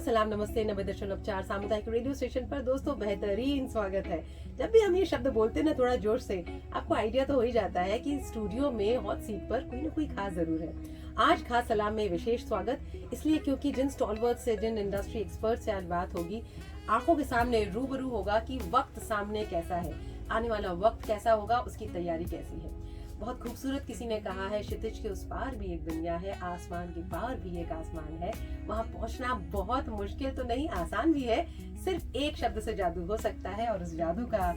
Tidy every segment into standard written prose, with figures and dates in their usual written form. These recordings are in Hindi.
सलाम नमस्ते 90.4 सामुदायिक रेडियो स्टेशन पर दोस्तों बेहतरीन स्वागत है। जब भी हम ये शब्द बोलते हैं ना थोड़ा जोश से, आपको आइडिया तो हो ही जाता है कि स्टूडियो में हॉट सीट पर कोई ना कोई खास जरूर है। आज खास सलाम में विशेष स्वागत इसलिए क्योंकि जिन स्टॉलवर्ड से, जिन इंडस्ट्री एक्सपर्ट से आज बात होगी, आंखों के सामने रूबरू होगा कि वक्त सामने कैसा है, आने वाला वक्त कैसा होगा, उसकी तैयारी कैसी है। बहुत खूबसूरत किसी ने कहा है, क्षितिज के उस पार भी एक दुनिया है, आसमान के पार भी एक आसमान है। वहां पहुंचना बहुत मुश्किल तो नहीं, आसान भी है। सिर्फ एक शब्द से जादू हो सकता है और उस जादू का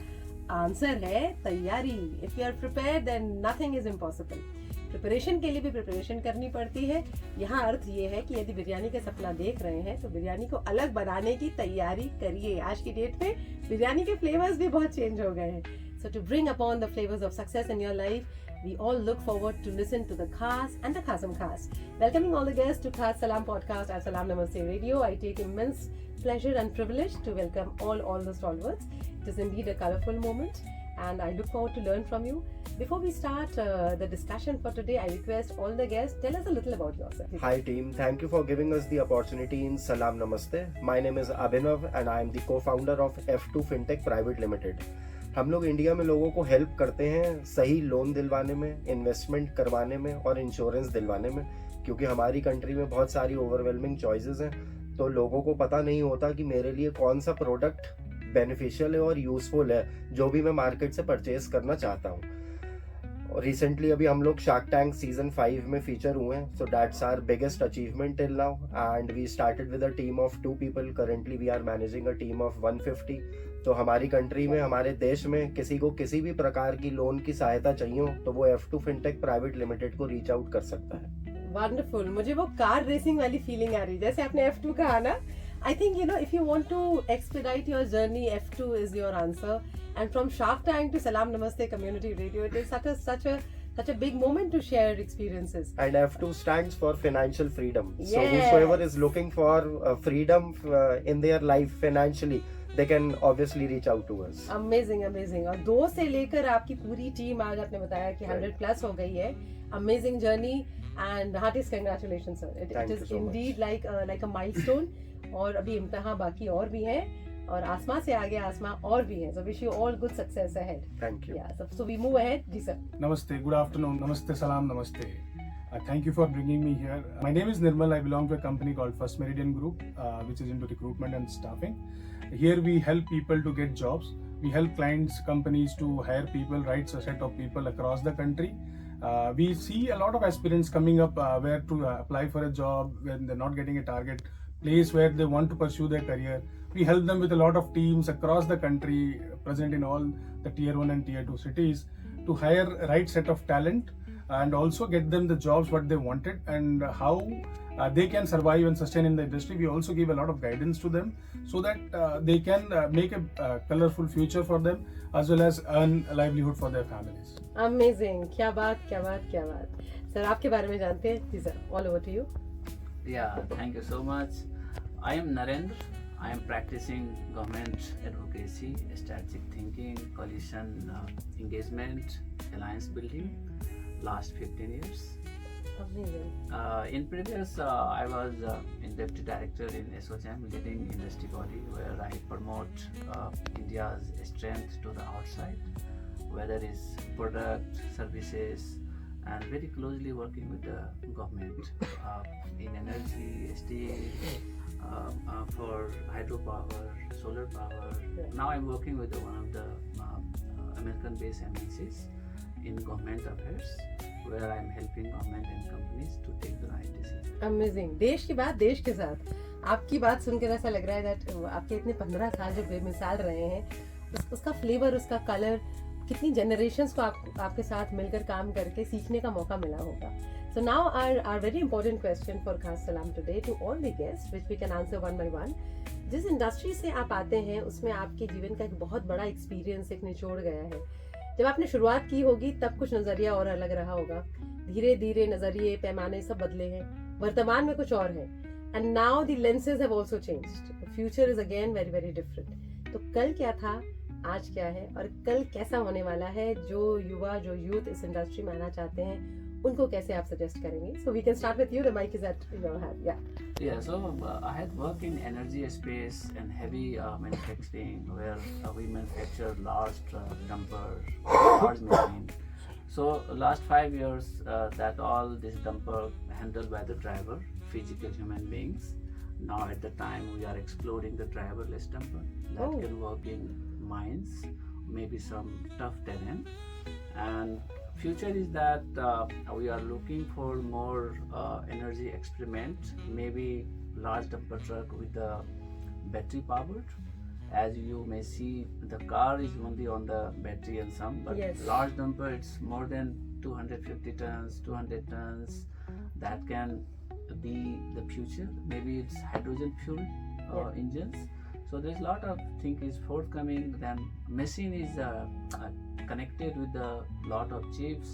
आंसर है तैयारी। If you are prepared then nothing is impossible. Preparation के लिए भी प्रिपरेशन करनी पड़ती है। यहाँ अर्थ ये है कि यदि बिरयानी का सपना देख रहे हैं तो बिरयानी को अलग बनाने की तैयारी करिए। आज की डेट में बिरयानी के फ्लेवर्स भी बहुत चेंज हो गए हैं। So to bring upon the flavors of success in your life, we all look forward to listen to the Khas and the Khasam Khas. Welcoming all the guests to Khas Salam podcast at Salam Namaste Radio. I take immense pleasure and privilege to welcome all the stalwarts. It is indeed a colorful moment and I look forward to learn from you. Before we start the discussion for today, I request all the guests, tell us a little about yourself. Hi team, thank you for giving us the opportunity in Salam Namaste. My name is Abhinav and I am the co-founder of F2 Fintech Private Limited. हम लोग इंडिया में लोगों को हेल्प करते हैं सही लोन दिलवाने में, इन्वेस्टमेंट करवाने में और इंश्योरेंस दिलवाने में, क्योंकि हमारी कंट्री में बहुत सारी ओवरवेलमिंग चॉइसेस हैं। तो लोगों को पता नहीं होता कि मेरे लिए कौन सा प्रोडक्ट बेनिफिशियल है और यूजफुल है जो भी मैं मार्केट से परचेज करना चाहता हूँ। और रिसेंटली अभी हम लोग शार्क टैंक सीजन 5 में फीचर हुए हैं। So that's our biggest achievement till now and we started with a team of 2 people. Currently we are managing a team of 150. तो हमारी कंट्री में, हमारे देश में किसी को किसी भी प्रकार की लोन की सहायता चाहिए हो तो वो F2 Fintech प्राइवेट लिमिटेड को रीच आउट कर सकता है। वंडरफुल, मुझे वो कार रेसिंग वाली फीलिंग आ रही है जैसे आपने F2 कहा ना। I think if you want to expedite your journey, F2 is your answer. And from Shark Tank to Salam Namaste Community Radio, it is such a big moment to share experiences. And F2 stands for financial freedom. Yes. So whosoever is looking for freedom in their life financially, they can obviously reach out to us. Amazing, amazing. और 2 से लेकर आपकी पूरी टीम आज आपने बताया कि 100 plus हो गई है। Amazing journey and heartiest congratulations sir. It is so indeed like a milestone. और अभी इम्तिहान बाकी और भी हैं और आसमां से आगे आसमां और भी हैं। So wish you all good success ahead. Thank you. Yeah, so we move ahead. Ji sir. Namaste, good afternoon. Namaste, salam, namaste. Thank you for bringing me here. My name is Nirmal. I belong to a company called First Meridian Group, which is into recruitment and staffing. Here we help people to get jobs. We help clients, companies to hire people, right set of people across the country. We see a lot of aspirants coming up where to apply for a job when they're not getting a target place where they want to pursue their career. We help them with a lot of teams across the country, present in all the tier 1 and tier 2 cities, to hire right set of talent and also get them the jobs what they wanted and how they can survive and sustain in the industry. We also give a lot of guidance to them so that they can make a colorful future for them as well as earn a livelihood for their families. Amazing. क्या बात, क्या बात, क्या बात। सर आपके बारे में जानते हैं जी sir. All over to you. Yeah, thank you so much. I am Narendra. I am practicing government advocacy, strategic thinking, coalition engagement, alliance building last 15 years. Amazing. In previous, I was in deputy director in SOCHM, leading industry body where I promote India's strength to the outside, whether it's product, services, and very closely working with the government in energy, steel, for hydropower, solar power. Yeah. Now I'm working with one of the American-based MNCs in government affairs, where I'm helping government and companies to take the right decision. Amazing. देश की बात देश के साथ। आपकी बात सुनकर ऐसा लग रहा है that आपके इतने 15 साल जो बेमिसाल रहे हैं, उसका फ्लेवर, उसका कलर, कितनी जनरेशंस को आपके साथ मिलकर काम करके सीखने का मौका मिला होगा। So now our very important question for Khas Salam today to all the guests, which we can answer one by one. जिस इंडस्ट्री से आप आते हैं उसमें आपके जीवन का एक बहुत बड़ा एक्सपीरियंस एक निचोड़ गया है। जब आपने शुरुआत की होगी तब कुछ नजरिया और अलग रहा होगा। धीरे धीरे नजरिए, पैमाने सब बदले हैं। वर्तमान में कुछ और है। And now the lenses have also changed. The future is again very very different. तो कल क्या था, आज क्या है और कल कैसा होने वाला है। जो युवा, जो यूथ इस इंडस्ट्री में आना चाहते हैं उनको कैसे आप सजेस्ट करेंगे? So we can start with you. The mic is at your hand. Yeah. Yeah, so I had worked in energy space and heavy manufacturing where we manufacture large dumper, large machine. So last 5 years that all this dumper handled by the driver, physical human beings. Now at the time we are exploring the driverless dumper that can work in mines, maybe some tough terrain, and future is that we are looking for more energy experiment, maybe large dumper truck with the battery powered. As you may see, the car is only on the battery and some, but Yes. large dumper it's more than 250 tons, 200 tons. That can be the future. Maybe it's hydrogen fuel engines. So there's a lot of thing is forthcoming. Then machine is connected with a lot of chips.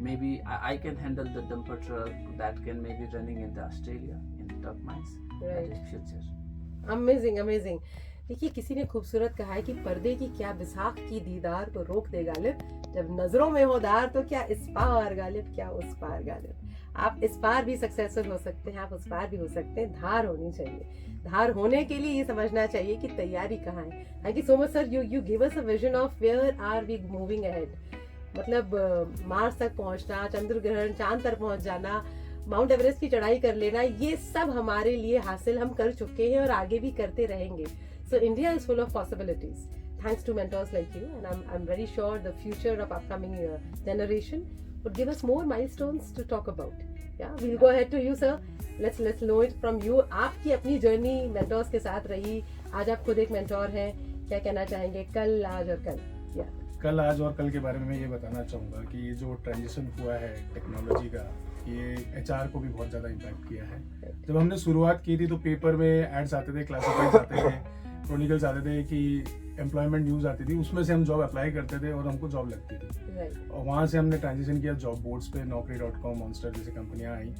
Maybe I can handle the dumper truck that can maybe running in the Australia in top mines. That Right. is future. Amazing amazing. देखिए किसी ने खूबसूरत कहा है कि पर्दे की क्या विसाख की दीदार को रोक दे गालिब, जब नजरों में हो दार तो क्या इस पार गालिब, क्या उस पार गालिब। आप इस पार भी सक्सेसफुल हो सकते हैं, आप उस पार भी हो सकते हैं। धार होनी चाहिए, धार होने के लिए ये समझना चाहिए कि तैयारी कहाँ है। Thank you so much sir, you give us a vision of where are we moving ahead. मतलब मार्स तक पहुंचना, चंद्र ग्रहण, चांद तक पहुंच जाना, माउंट एवरेस्ट की चढ़ाई कर लेना, ये सब हमारे लिए हासिल हम कर चुके हैं और आगे भी करते रहेंगे। So India is full of possibilities thanks to mentors like you, and I'm very sure the future of upcoming generation would give us more milestones to talk about. Yeah, we'll go ahead to you sir. Let's know it from you. आपकी अपनी जर्नी mentors के साथ रही, आज आप खुद एक mentor हैं, क्या कहना चाहेंगे कल, आज और कल? कल, आज और कल के बारे में मैं ये बताना चाहूँगा कि ये जो ट्रांजिशन हुआ है टेक्नोलॉजी का, ये HR को भी बहुत ज़्यादा इम्पैक्ट किया है। जब हमने शुरुआत की थी तो पेपर में एड्स आते थे, क्लासिफाइड्स आते थे, क्रॉनिकल्स आते थे, कि एम्प्लॉयमेंट न्यूज़ आती थी, उसमें से हम जॉब अप्लाई करते थे और हमको जॉब लगती थी। Right. और वहाँ से हमने ट्रांजिशन किया जॉब बोर्ड्स पे, Naukri.com, मॉन्स्टर जैसी कंपनियाँ आई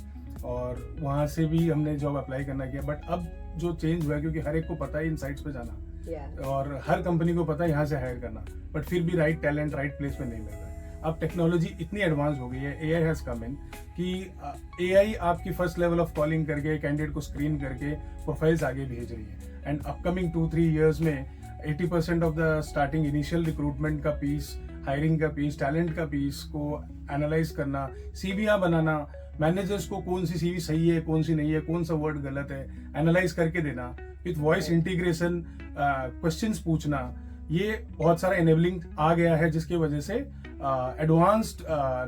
और वहाँ से भी हमने जॉब अप्लाई करना किया। बट अब जो चेंज हुआ है, क्योंकि हर एक को पता है इन साइट्स पे जाना, Yeah. और हर कंपनी को पता है यहाँ से हायर करना, बट फिर भी राइट टैलेंट राइट प्लेस पे नहीं मिल रहा है। अब टेक्नोलॉजी इतनी एडवांस हो गई है, AI हैज़ कम इन, कि AI आपकी फर्स्ट लेवल ऑफ कॉलिंग करके कैंडिडेट को स्क्रीन करके प्रोफाइल्स आगे भेज रही है। एंड अपकमिंग 2-3 ईयर्स में 80% of the starting initial recruitment का पीस, हायरिंग का पीस, टैलेंट का पीस को एनालाइज करना, सीवीआं बनाना, मैनेजर्स को कौन सी CV सही है, कौन सी नहीं है, कौन सा वर्ड गलत है, एनालाइज करके देना, विथ वॉइस इंटीग्रेशन, क्वेश्चंस पूछना, ये बहुत सारा एनेबलिंग आ गया है, जिसकी वजह से एडवांस्ड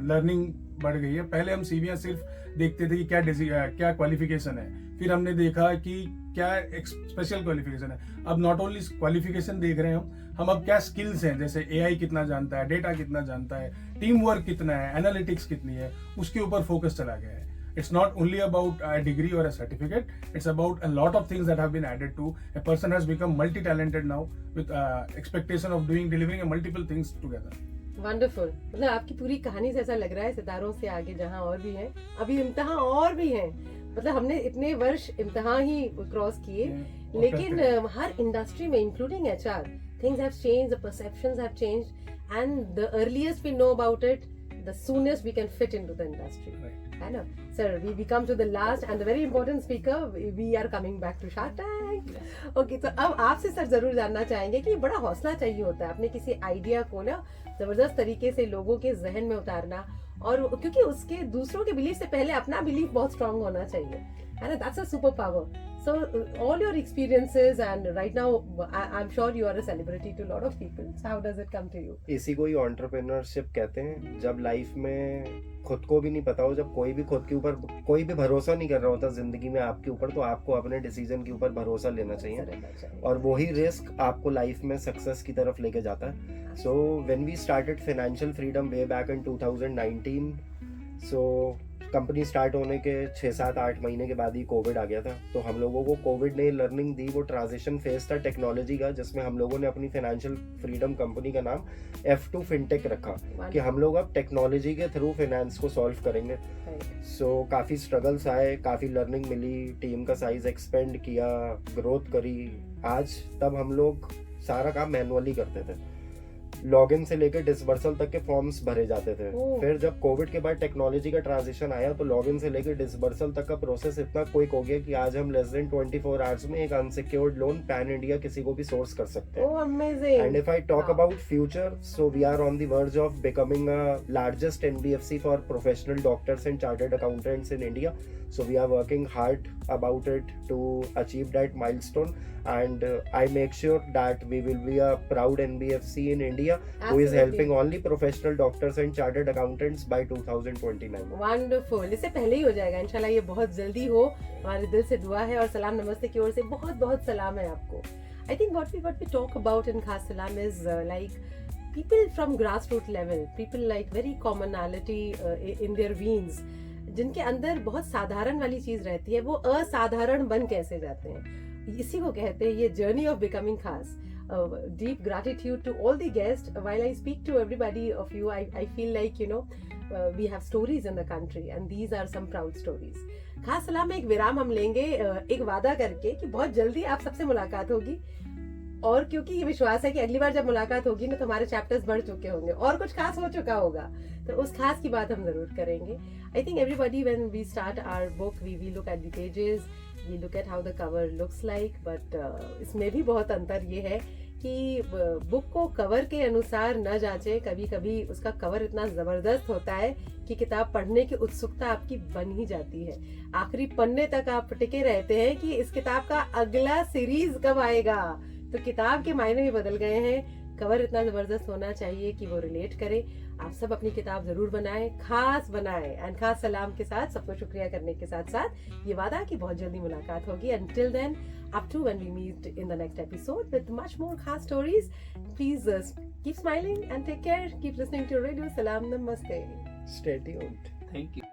लर्निंग बढ़ गई है। पहले हम सीवीआं सिर्फ देखते थे कि क्या क्वालिफिकेशन है, फिर हमने देखा कि क्या एक स्पेशल क्वालिफिकेशन है। अब नॉट ओनली क्वालिफिकेशन देख रहे हैं हम अब क्या स्किल्स हैं, जैसे AI कितना जानता है, डेटा कितना जानता है, टीम वर्क कितना है, एनालिटिक्स कितनी है, उसके ऊपर फोकस चला गया है। It's not only about a degree or a certificate, it's about a lot of things that have been added to. A person has become multi-talented now with expectation of delivering multiple things together. Wonderful. मतलब आपकी पूरी कहानी से ऐसा लग रहा है सितारों से आगे जहां और भी हैं, अभी इम्तिहान और भी हैं। मतलब हमने इतने वर्ष इम्तिहान ही क्रॉस किए, लेकिन हर इंडस्ट्री में including HR, things have changed, the perceptions have changed, and the earliest we know about it, the soonest we can fit into the industry. Right. है ना sir? We come to the last and the very important speaker. We are coming back to Shark Tank. Okay, तो अब आपसे सर जरूर जानना चाहेंगे कि बड़ा हौसला चाहिए होता है अपने किसी आइडिया को ना जबरदस्त तरीके से लोगों के जहन में उतारना, और क्योंकि उसके दूसरों के बिलीफ से पहले अपना बिलीफ बहुत स्ट्रांग होना चाहिए, है ना? That's a superpower. So all your experiences, and right now I'm sure you are a celebrity to a lot of people. So how does it come to you? इसी को ही एंटरप्रेन्योरशिप कहते हैं। जब लाइफ में खुद को भी नहीं पता हो, जब कोई भी खुद के ऊपर कोई भी भरोसा नहीं कर रहा होता जिंदगी में आपके ऊपर, तो आपको अपने डिसीजन के ऊपर भरोसा लेना चाहिए, और वही रिस्क आपको लाइफ में सक्सेस की तरफ लेके जाता है। So when we started financial freedom way back in 2019, so company start होने के 6-7-8 महीने के बाद ही कोविड आ गया था। तो हम लोगों को कोविड ने लर्निंग दी, वो ट्रांजिशन फेज था टेक्नोलॉजी का, जिसमें हम लोगों ने अपनी फाइनेंशियल फ्रीडम कंपनी का नाम F2 फिनटेक रखा, कि हम लोग अब टेक्नोलॉजी के थ्रू फाइनेंस को सॉल्व करेंगे। सो काफ़ी स्ट्रगल्स आए, काफ़ी लर्निंग मिली, टीम का साइज एक्सपेंड किया, ग्रोथ करी। आज तब हम लोग सारा काम मैनुअली करते थे, लॉगिन से लेकर डिसबर्सल तक के फॉर्म्स भरे जाते थे। ओह। फिर जब कोविड के बाद टेक्नोलॉजी का ट्रांजिशन आया तो लॉगिन से लेकर डिसबर्सल तक का प्रोसेस इतना क्विक हो गया कि आज हम लेस देन 24 आवर्स में एक अनसिक्योर्ड लोन पैन इंडिया किसी को भी सोर्स कर सकते हैं। Oh, amazing. And if I talk Wow. about future, so we are on the verge of becoming a largest NBFC for professional doctors and chartered accountants in India. So we are working hard about it to achieve that milestone, and I make sure that we will be a proud NBFC in India who is Absolutely. helping only professional doctors and chartered accountants by 2029. Wonderful, इससे पहले ही हो जाएगा इंशाल्लाह, ये बहुत जल्दी हो, हमारे दिल से दुआ है। और सलाम नमस्ते की ओर से बहुत बहुत सलाम है आपको। I think what we talk about in खास सलाम is like people from grassroots level, people like very commonality in their veins, जिनके अंदर बहुत साधारण वाली चीज रहती है, वो असाधारण बन कैसे जाते हैं, इसी को कहते हैं ये जर्नी ऑफ बिकमिंग खास। Deep gratitude to all the guests. While I speak to everybody of you, I feel like, you know, we have stories in the country and these are some proud stories. खास सलाम में एक विराम हम लेंगे, एक वादा करके कि बहुत जल्दी आप सबसे मुलाकात होगी, और क्योंकि ये विश्वास है कि अगली बार जब मुलाकात होगी ना तो हमारे चैप्टर्स बढ़ चुके होंगे और कुछ खास हो चुका होगा, तो उस खास की बात हम जरूर करेंगे। I think everybody when we start our book we look at the pages, we look at how the cover looks like, but इसमें भी बहुत अंतर ये है कि बुक को कवर के अनुसार न जांचे, कभी कभी उसका कवर इतना जबरदस्त होता है कि किताब पढ़ने की उत्सुकता आपकी बन ही जाती है। आखिरी पन्ने तक आप टिके रहते हैं कि इस किताब का अगला सीरीज कब आएगा। तो किताब के मायने भी बदल गए हैं। कवर इतना जबरदस्त होना चाहिए कि वो रिलेट करे। आप सब अपनी किताब जरूर बनाएं, खास बनाएं। एंड खास सलाम के साथ सबको शुक्रिया करने के साथ साथ ये वादा कि बहुत जल्दी मुलाकात होगी। Until then, up to when we meet in the next episode with much more खास stories, please keep smiling and take care. Keep listening to Radio Salam Namaste. Stay tuned. Thank you.